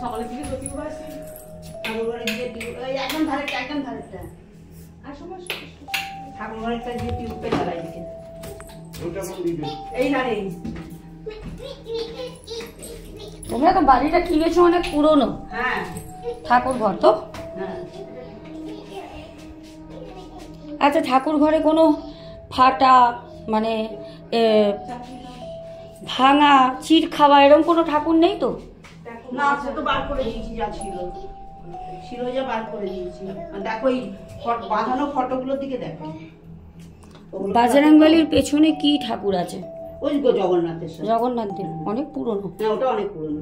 সকালে থেকে টিউব আসি ঠাকুর ঘরে গিয়ে টিউব একদম ধারেটা ঠাকুর ঘরেটা গিয়ে টিউবটা জ্বালাই দিকে এই ধারে তোমরা তো বাড়িটা কিনেছো অনেক পুরনো। হ্যাঁ ঠাকুর ঘর তো। আচ্ছা ঠাকুর ঘরে কোনো ফাটা মানে ভাঙা চির খাওয়া এরকম কোনো ঠাকুর নেই তো? না সে তো বার করে দিয়েছি, যা ছিল যা বার করে দিয়েছি। দেখো এই বাঁধানো ফটোগুলোর দিকে দেখো। বাজরাংবালির পেছনে কি ঠাকুর আছে? ওই জগন্নাথের। জগন্নাথ দেব অনেক পুরনো। হ্যাঁ ওটা অনেক পুরনো।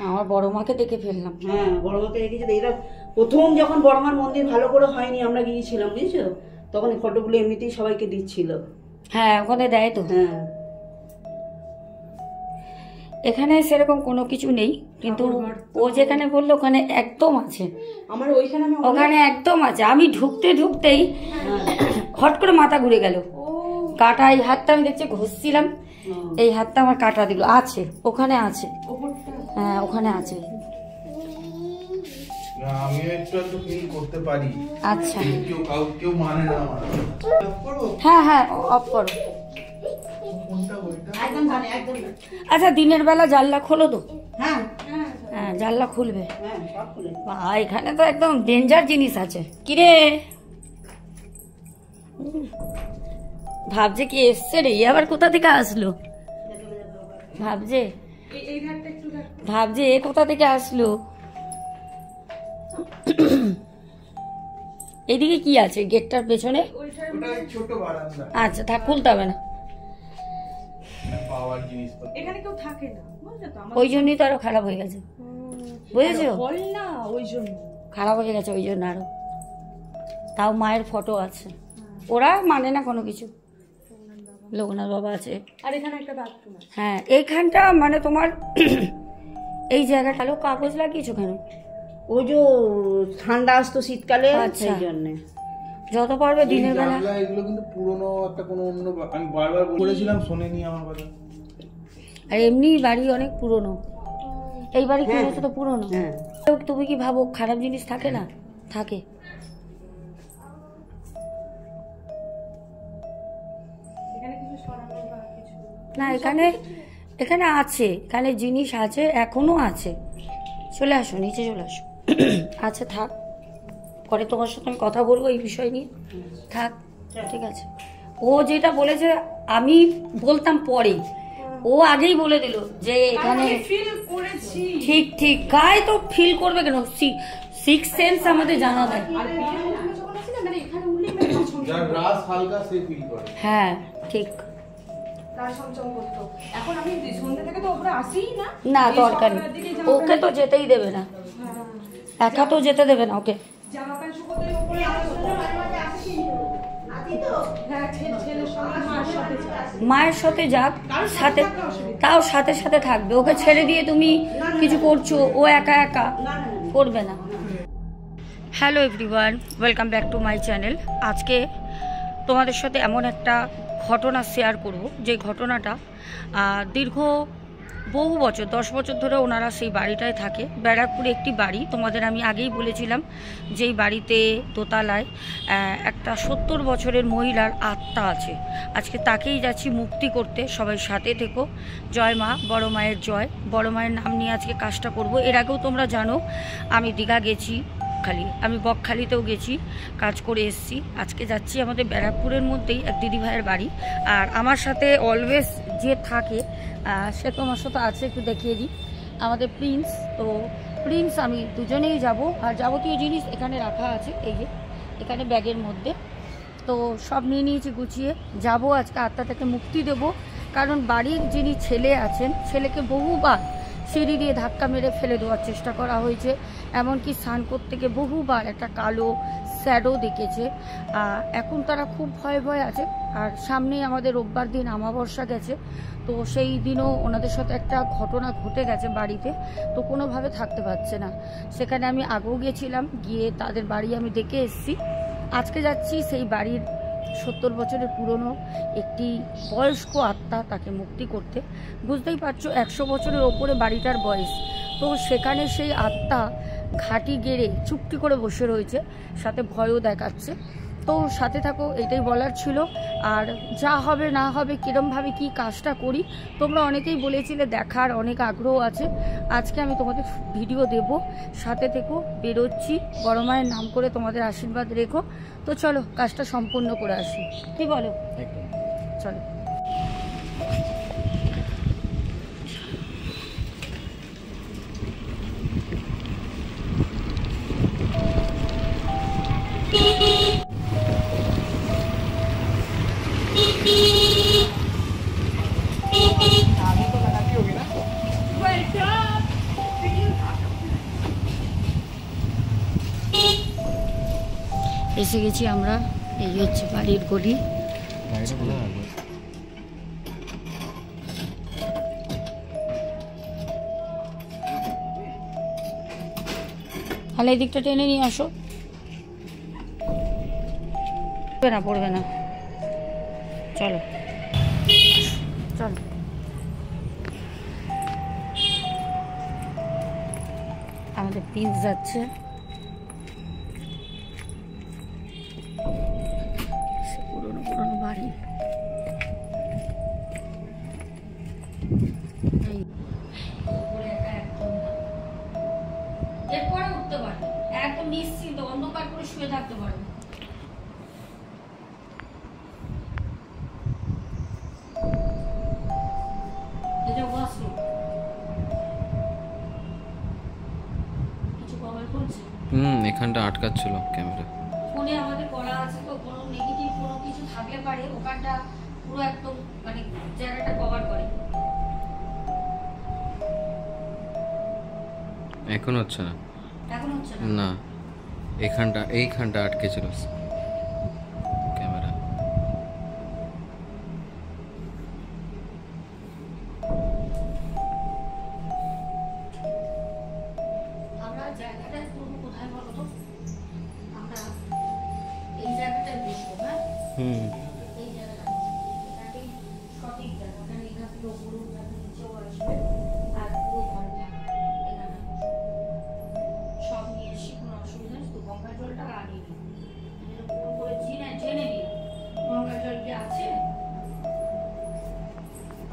আমার বড় মাকে দেখে ফেললাম। হ্যাঁ বড় মাকে রেখেছে। এরা প্রথম যখন বড় মার মন্দির ভালো করে হয়নি আমরা গিয়েছিলাম বুঝেছো, তখন এই ফটোগুলো এমনিতেই সবাইকে দিচ্ছিল। হ্যাঁ ওখানে দেয় তো। হ্যাঁ এখানে সেরকম কোনো কিছু নেই, কিন্তু ও যেখানে বললো ওখানে একদম আছে। আমার ওখানে একদম আছে। আমি ঢুকতেই হট করে মাথা ঘুরে গেল। কাটা এই হাতটা আমি দেখছি ঘষছিলাম, এই হাতটা আমার কাটা দিল। আছে ওখানে আছে। হ্যাঁ ওখানে আছে। আমি একটু ফিল করতে পারি। আচ্ছা কেউ মানে না আমার। হ্যাঁ অফ করো। আচ্ছা দিনের বেলা জানলা খোলো তো? হ্যাঁ জানলা খুলবে। এখানে তো একদম ডেঞ্জার জিনিস আছে। কিরে ভাবছে কি এসছে রে, আবার কোথা থেকে আসলো? ভাবছে এ কোথা থেকে আসলো? এইদিকে কি আছে গেটটার পেছনে? আচ্ছা থাক, খুলতে হবে না। ওই জন্যই তো আরো খারাপ হয়ে গেছে, বুঝেছো? খারাপ হয়ে গেছে ওই জন্য আরো। তাও মায়ের ফটো আছে। ওরা মানে না কোনো কিছু। লোকনাথ বাবা আছে। আর এখানে একটা বাথরুম আছে। হ্যাঁ এইখানটা মানে তোমার এই জায়গাটা আলো কাগজ লাগিয়েছো কেন? ওই যে ঠান্ডা আসতো শীতকালে, সেই জন্য। যত পারবে দিনের বেলা। এগুলো কিন্তু পুরনো একটা কোনো অন্য, আমি বারবার বলেছিলাম শোনেনি আমার কথা। আর এমনি বাড়ি অনেক পুরনো। এই বাড়ি কিনেছো তো পুরনো। তুমি কি ভাবো খারাপ জিনিস থাকে না? থাকে। না এখানে আছে, এখানে জিনিস আছে, এখনো আছে। চলে আসো নিচে, চলে আসো। আচ্ছা থাক, পরে তোমার সাথে আমি কথা বলবো এই বিষয় নিয়ে। থাক ঠিক আছে। ও যেটা বলেছে আমি বলতাম পরে, ও আগেই বলে দিল যে এখানে ঠিক গায়ে তো ফিল করবে কেন? সিক্স সেন্স আমাদের জানা দেয়। হ্যাঁ ঠিক। না দরকার নেই, ওকে তো যেতেই দেবে না, একা তো যেতে দেবে না ওকে। মায়ের সাথে যাক, সাথে তাও সাথে থাকবে। ওকে ছেড়ে দিয়ে তুমি কিছু করছো, ও একা করবে না। Hello everyone, welcome back to my channel. আজকে তোমাদের সাথে এমন একটা ঘটনা শেয়ার করব, যে ঘটনাটা দীর্ঘ বহু বছর 10 বছর ধরে ওনারা সেই বাড়িটায় থাকে। ব্যারাকপুরে একটি বাড়ি, তোমাদের আমি আগেই বলেছিলাম যেই বাড়িতে দোতলায় একটা 70 বছরের মহিলার আত্মা আছে। আজকে তাকেই যাচ্ছি মুক্তি করতে। সবাই সাথে থেকো। জয় মা, বড় মায়ের জয়। বড় মায়ের নাম নিয়ে আজকে কাজটা করব। এর আগেও তোমরা জানো আমি দীঘা গেছি, আমি বকখালিতেও গেছি, কাজ করে এসেছি। আজকে যাচ্ছি আমাদের ব্যারাকপুরের মধ্যেই এক দিদিভাইয়ের বাড়ি। আর আমার সাথে অলওয়েজ যে থাকে সে তোমার সাথে আছে, একটু দেখিয়ে দিই, আমাদের প্রিন্স। তো প্রিন্স আমি দুজনেই যাব। আর যাবতীয় জিনিস এখানে রাখা আছে, এই যে এখানে ব্যাগের মধ্যে। তো সব নিয়ে নিয়েছি, গুছিয়ে যাব। আজকে আত্মা থেকে মুক্তি দেব। কারণ বাড়ির যিনি ছেলে আছেন, ছেলেকে বহুবার সিঁড়ি দিয়ে ধাক্কা মেরে ফেলে দেওয়ার চেষ্টা করা হয়েছে। এমনকি স্নান করতে গিয়ে বহুবার একটা কালো শ্যাডো দেখেছে। এখন তারা খুব ভয়ে আছে। আর সামনেই আমাদের রোববার দিন অমাবস্যা গেছে, তো সেই দিনও ওনাদের সাথে একটা ঘটনা ঘটে গেছে বাড়িতে। তো কোনোভাবে থাকতে পারছে না। সেখানে আমি আগেও গিয়েছিলাম, গিয়ে তাদের বাড়ি আমি দেখে এসেছি। আজকে যাচ্ছি সেই বাড়ির 70 বছরের পুরনো একটি বয়স্ক আত্মা, তাকে মুক্তি করতে। বুঝতেই পারছো 100 বছরের ওপরে বাড়িটার বয়স। তো সেখানে সেই আত্মা ঘাঁটি গেড়ে চুপটি করে বসে রয়েছে, সাথে ভয়ও দেখাচ্ছে। তো সাথে থাকো, এটাই বলার ছিল। আর যা হবে না হবে, কীরমভাবে কি কাজটা করি, তোমরা অনেকেই বলেছিলে, দেখার অনেক আগ্রহ আছে। আজকে আমি তোমাদের ভিডিও দেব, সাথে থেকো। বেরোচ্ছি, বড় মায়ের নাম করে তোমাদের আশীর্বাদ রেখো। তো চলো কাজটা সম্পূর্ণ করে আসি, কি বলো? চলো। এসে গেছি আমরা, এই হচ্ছে বাড়ির গলি। তাহলে এই দিকটা টেনে নিয়ে আসো। পড়বে না, চলো চলো। আমাদের প্রিন্স যাচ্ছে, পুরনো পুরনো বাড়ি। এরপরে উঠতে পারে, একদম নিশ্চিন্ত অন্ধকার করে শুয়ে থাকতে পারে। এখানটা আটকাচ্ছিল ক্যামেরা। ফোনে আমাদের করা আছে, তো কোনো নেগেটিভ কোনো কিছু থাকলে পারে ওখানটা পুরো একদম মানে জায়গাটা কভার করে। এখন হচ্ছে না, এখন হচ্ছে না। না এইখানটা আটকেছিল ক্যামেরা। আমরা জায়গাটা করবো কোথায় বলো তো? আমরা এই জায়গাটায় বসবো, হ্যাঁ? এই জায়গাটা এটাকেই সঠিক জায়গা, কারণ এখান থেকে উপরে উঠাবে, নিচেও আসবে, আর পুরো ঘরে থাকবে। এখানে সব নিয়ে এসে কোনো অসুবিধা নেই, তো গঙ্গার জলটা আনিয়ে নিই, পুরো করে জেনে নিই গঙ্গার জল কি আছে।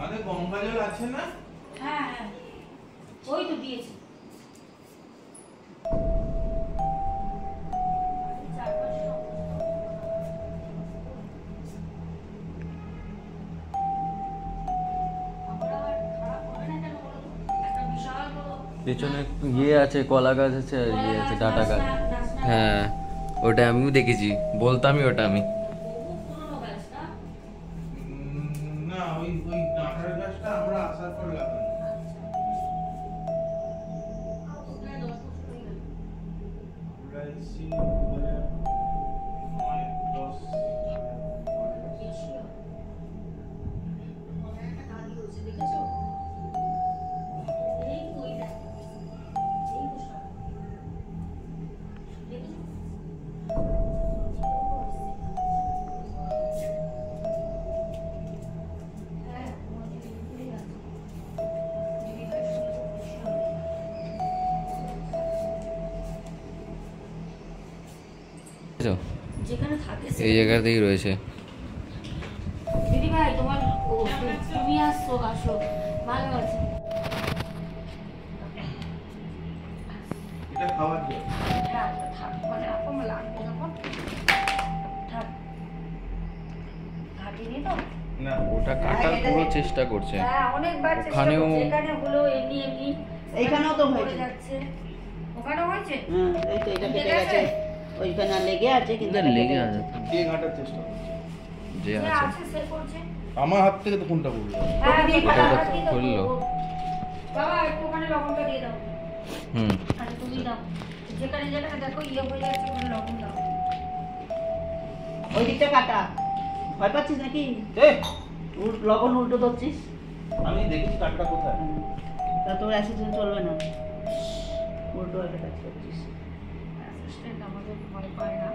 আরে গঙ্গা জল আছে না? হ্যাঁ হ্যাঁ, ওই তো দিয়েছি। পেছনে ইয়ে আছে, কলা গাছ আছে, আর ইয়ে আছে ডাটা গাছ। হ্যাঁ, ওটা আমিও দেখেছি, বলতামই ওটা আমি। না, ওই ডাঁটার গাছটা আমরা আসার পর লাগানো। আমরা এসেছি 2009-10 যেখানে থাকে এই জায়গাতেই রয়েছে। দিদি ভাই তোমার তুমি আসছো, আসো, ভালো আছে। এটা খাওয়ার জন্য। হ্যাঁ থাক, মানে এখন লাগবে যখন থাক, ঘাটিনি তো। না, ওটা কাটার পুরো চেষ্টা করছে। হ্যাঁ অনেকবার চেষ্টা ওখানেও করছি, এখানে হলো এমনি এমনি, এইখানেও তো পড়ে হয়েছে। যাচ্ছে। ওখানেও হয়েছে? এই তো এটা কেটে কেটে গেছে, ওইখানে লেগে আছে, কিন্তু এটা লেগে কেটে আছে, গেছে। কে ঘাটার চেষ্টা করছে? যে যে আছে। আছে সে করছে। আমার হাত থেকে তো ফোনটা পড়লো। হ্যাঁ দিয়ে বাবা, ওটা হাতই তো খুললো। করবো। বাবা একটু ওখানে লবণটা দিয়ে দাও। হুম, আরে তুমি দাও, যেখানে যেখানে দেখো ইয়ে হয়ে যাচ্ছে ওখানে লবণ দাও। ওই দিকটা কাটা। ভয় পাচ্ছিস নাকি? লবণ উল্টো ধরছিস? আমি দেখি কাঠটা কোথায়। তা তোর অ্যাসিস্ট্যান্ট চলবে না, উল্টো একটা কাজ করছিস। অ্যাসিস্ট্যান্ট আমাদের ভয় পায় না।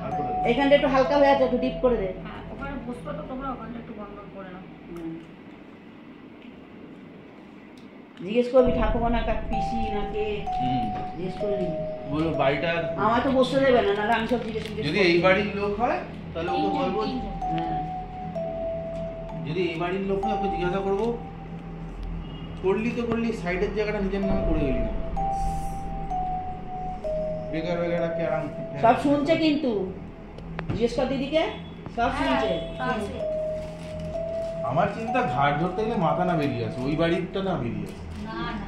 আর কোথায়? এইখানটা একটু হালকা হয়ে আছে, একটু ডিপ করে দে। হ্যাঁ ওখানে বসতো তো তোমরা, ওখানটা একটু বন্ধ করে নাও। জিজ্ঞেস করবি ঠাকুমা না কাক পিসি নাকে জিজ্ঞেস করবি। বলো বাড়িটা আমার তো বসতে দেবে না, নাহলে আমি সব জিজ্ঞেস যদি এই বাড়ির লোক হয় তাহলে ওকে বলবো, হ্যাঁ যদি এই বাড়ির লোক হয় ওকে জিজ্ঞাসা করবো করলি তো করলি, সাইডের জায়গাটা নিজের নামে করে গেলি না, বেকার বেকার রাখে আরাম। সব শুনছে কিন্তু, জিজ্ঞেস কর দিদিকে, সব শুনছে। আমার চিন্তা ঘাট ধরতে গেলে মাথা না বেরিয়ে আসে, ওই বাড়িটা না বেরিয়ে আসে। না না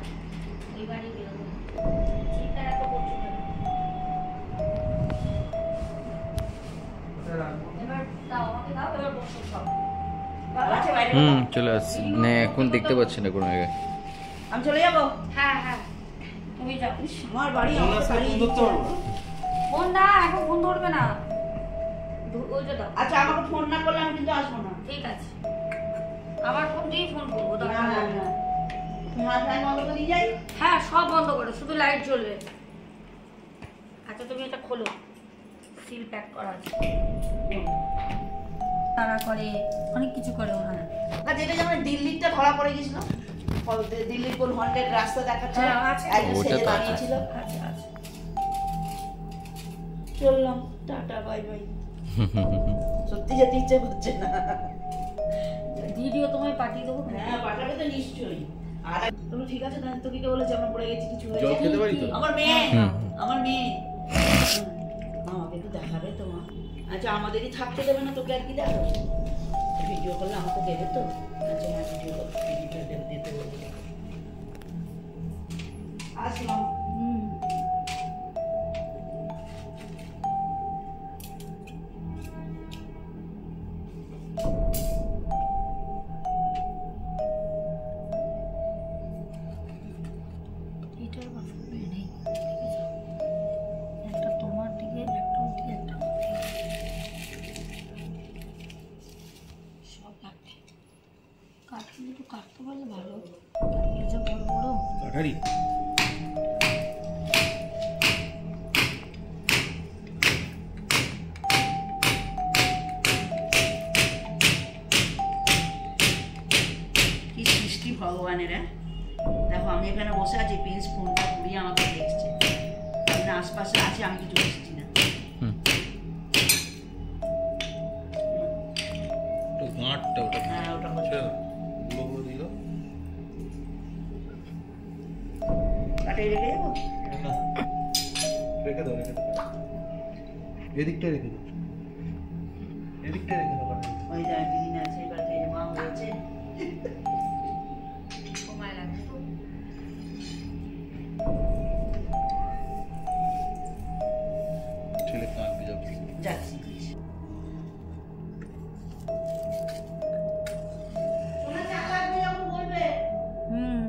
ওই বাড়ি বেরোবো না। চিন্তা এত করছো কেন? এবার দাও, আমাকে দাও, এবার বসো সব। আছে বাইরে। চলে আসছি, মানে এখন দেখতে পাচ্ছি না কোনো জায়গায়। আমি চলে যাবো। হ্যাঁ হ্যাঁ তুমি যাও। আমার বাড়ি ফোন আমাকে আসলে বাড়ি ফোন ধরতে পারবো না। ফোন না, এখন ফোন ধরবে না। ওই যে দাও। আচ্ছা আমাকে ফোন না করলে আমি কিন্তু আসবো না। ঠিক আছে, আবার ফোন দিয়েই ফোন করবো। না দরকার না নেই। না, তুমি হাত হাত বন্ধ করে দিয়ে যাই। হ্যাঁ সব বন্ধ করো, শুধু লাইট জ্বলবে। আচ্ছা তুমি এটা খোলো, সিল প্যাক করা আছে। তারা করে অনেক কিছু করে ওনারা। আচ্ছা এটা যেমন দিল্লিটা ধরা পড়ে গেছিল, দিল্লির কোন হন্টেড রাস্তা দেখাচ্ছে, হ্যাঁ, আছে। একজন ওটা সেজে তো দাঁড়িয়েছিল। আচ্ছা আচ্ছা চললাম, টাটা বাই বাই। সত্যি যেতে ইচ্ছে করছে না। ভিডিও তোমায় পাঠিয়ে দেবো। হ্যাঁ পাঠাবে তো নিশ্চয়ই। আর তুমি ঠিক আছে, তাহলে তোকে বলেছে আমরা পড়ে গেছি, কিছু জল হয়েছে? খেতে পারি তো? আমার মেয়ে, হুম। আমার মেয়ে আমাকে একটু দেখাবে তো মা। আচ্ছা আমাদেরই থাকতে দেবে না, তোকে আর কি দেখাবে? ভিডিও করলে আমাকে দেবে তো? আচ্ছা হ্যাঁ ভিডিও দিতে বলবো। আসলাম। এটার বা ফুল নেই, দেখেছো? একটা তোমার দিকে, একটা ওদিকে, একটা ওদিকে। সব কাটে, কাটলে তো কাটতে পারলে ভালো, কাটলে যে বড় বড়। কাঠারি কি সৃষ্টি ভগবানের। হ্যাঁ দেখো আমি এখানে বসে আছি, প্রিন্স ফোনটা ঘুরিয়ে আমাকে দেখছে, আমি আশপাশে আছি, আমি কিছু বুঝছি না। গাঁটটা ওটা হ্যাঁ ওটা হচ্ছে গুঁড়ো গুঁড়ো দিল কাটাই রেখে যাবো। না, রেখে দাও রেখে দাও, এদিকটা রেখে দাও, এদিকটা রেখে দাও। ওই যে দিদিন আছে, এবার যে মা হয়েছে সময় লাগবে তো। ছেলে কাঁদবে যাবে। যাচ্ছি। হুম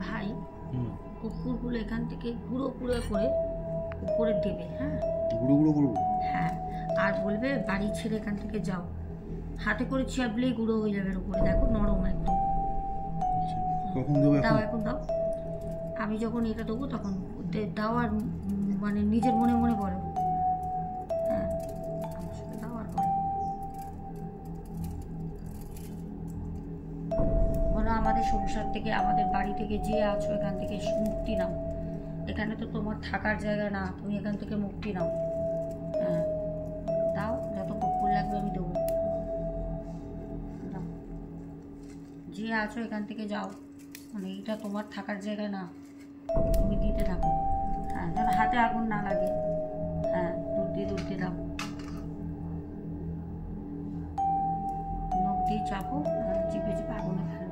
ভাই, কুকুরগুলো এখান থেকে গুঁড়ো গুঁড়ো করে উপরে দেবে। হ্যাঁ গুঁড়ো গুঁড়ো করবো। হ্যাঁ, আর বলবে বাড়ি ছেড়ে এখান থেকে যাও। হাতে করে চাপলেই গুঁড়ো হয়ে যাবে এর উপরে, দেখো নরম একদম। কখন দেবো দাও এখন? এখন দাও, আমি যখন এটা দেবো তখন দাও। আর মানে নিজের মনে মনে বলো, হ্যাঁ আমার সাথে দাও আর বলো, বলো আমাদের সংসার থেকে, আমাদের বাড়ি থেকে যে আছো এখান থেকে মুক্তি নাও। এখানে তো তোমার থাকার জায়গা না, তুমি এখান থেকে মুক্তি নাও। হ্যাঁ দাও, যত কুকুর লাগবে আমি দেবো। দাও, যে আছো এখান থেকে যাও, মানে এটা তোমার থাকার জায়গা না, তুমি দিতে থাকো। হ্যাঁ যেন হাতে আগুন না লাগে। হ্যাঁ দুধ দিয়ে দাও, নখ দিয়ে চাপো, চিপে চিপে আগুনে ফেলো।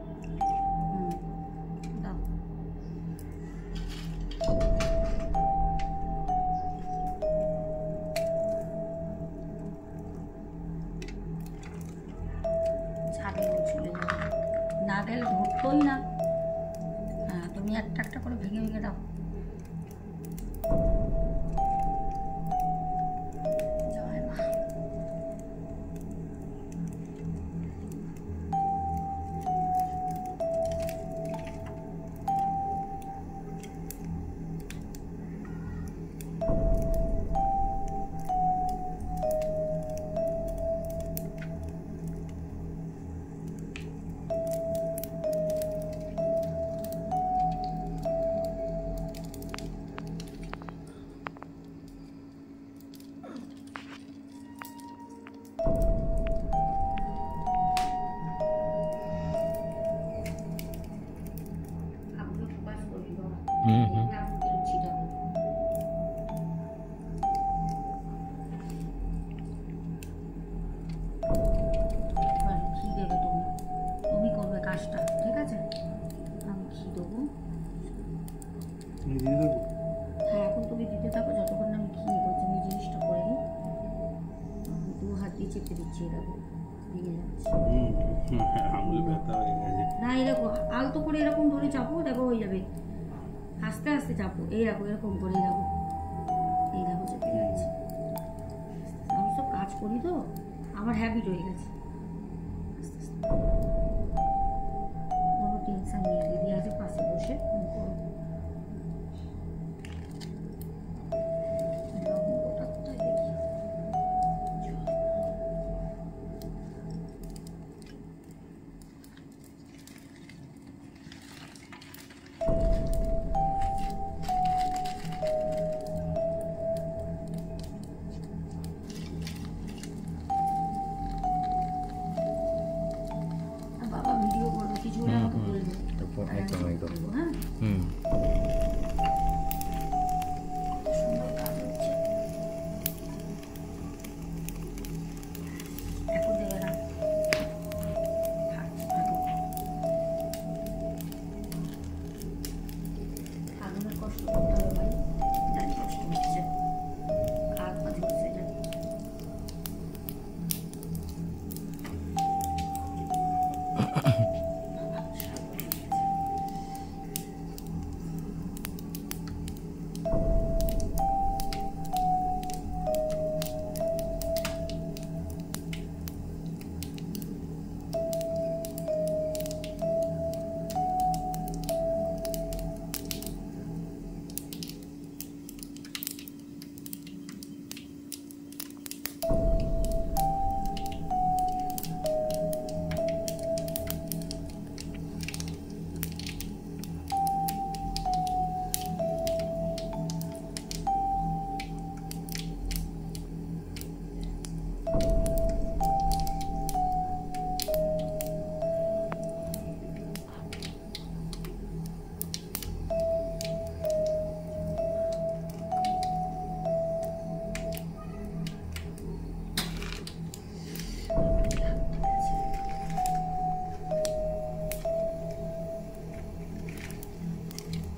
দাও, ছাড়িয়ে চলে যাবে, না গেলে ধরতোই না। হ্যাঁ তুমি একটা একটা করে ভেঙে ভেঙে দাও। যাচ্ছে, এরকম ভেঙে যাচ্ছে। আঙুল ব্যথা হয়ে গেছে। না এরকম আলতো করে এরকম ধরে চাপো, দেখো হয়ে যাবে। আস্তে আস্তে চাপো, এই রাখো এরকম করে, এই দেখো চেপে যাচ্ছে। আমি সব কাজ করি তো, আমার হ্যাবিট হয়ে গেছে। আস্তে আস্তে কোনো টেনশন নেই, দিদি আছে পাশে বসে করো। লবঙ্গটা কোথায় দেখি? বাবা ভিডিও করবে, কিছু হলে আমাকে বলবে। একদম একদম। হ্যাঁ, হুম। সুন্দর কাজ হচ্ছে। এখন দেবে না, আগুনের কষ্ট করতে হবে ভাই, জানি কষ্ট হচ্ছে, হাত পা ঝরছে জানি।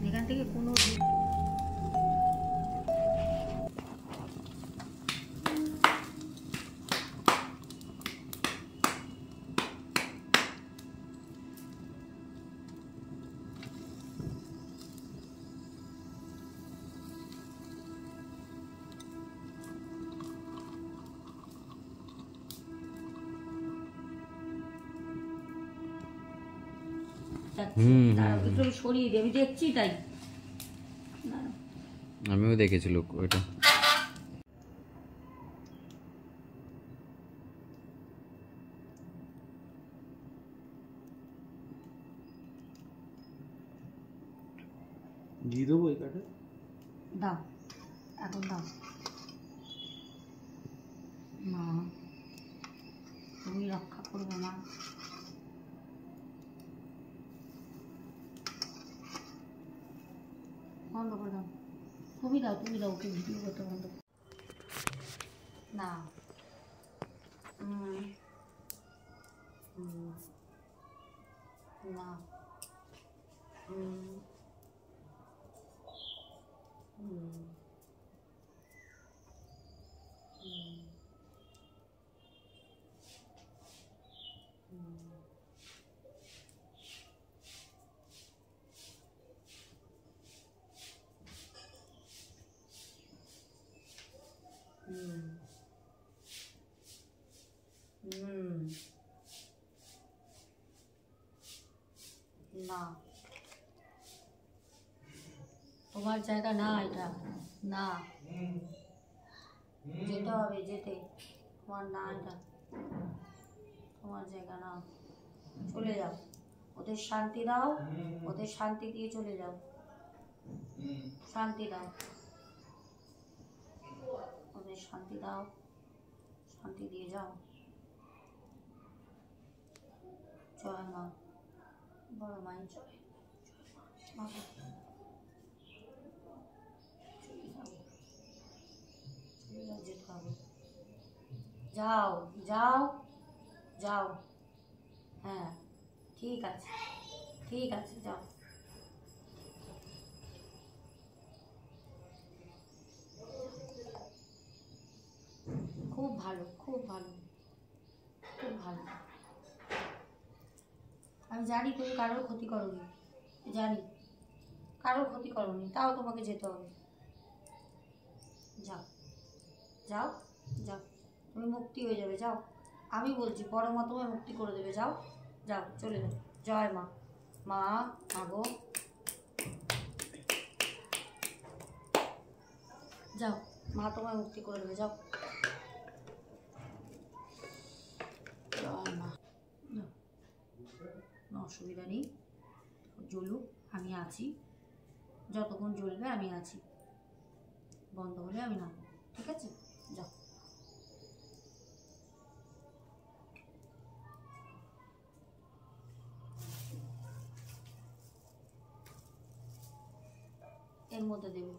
এখান থেকে কোনো একটু সরিয়ে দিই, আমি দেখছি তাই। আমিও দেখেছিল ওইটা। দিয়ে দেবো এই কাঠে? দাও, এখন দাও। মা তুমি রক্ষা করবে মা। বন্ধ করে দাও, তুমি দাও, তুমি দাও, ওকে ভিডিও করতে বন্ধ না। না না, তোমার জায়গা না, এটা না, যেতে হবে, যেতে, তোমার না, এটা তোমার জায়গা না, চলে যাও, ওদের শান্তি দাও, ওদের শান্তি দিয়ে চলে যাও, শান্তি দাও, ওদের শান্তি দাও, শান্তি দিয়ে যাও। জয় মা, বড় মায়ের জয়। বাবা যেতে হবে, যাও যাও যাও, হ্যাঁ ঠিক আছে, ঠিক আছে, যাও। খুব ভালো, খুব ভালো, জানি তুমি কারোর ক্ষতি করোনি, জানি কারোর ক্ষতি করোনি, তাও তোমাকে যেতে হবে। যাও যাও যাও, তুমি মুক্তি হয়ে যাবে, যাও। আমি বলছি বড় মা তোমায় মুক্তি করে দেবে, যাও যাও, চলে যাও। জয় মা। মা আগো, যাও, মা তোমায় মুক্তি করে দেবে, যাও। জয় মা। যাও, কোনো অসুবিধা নেই, জ্বলুক, আমি আছি, যতক্ষণ জ্বলবে আমি আছি, বন্ধ হলে আমি নামবো, ঠিক আছে? যাও। এর মধ্যে দেবো।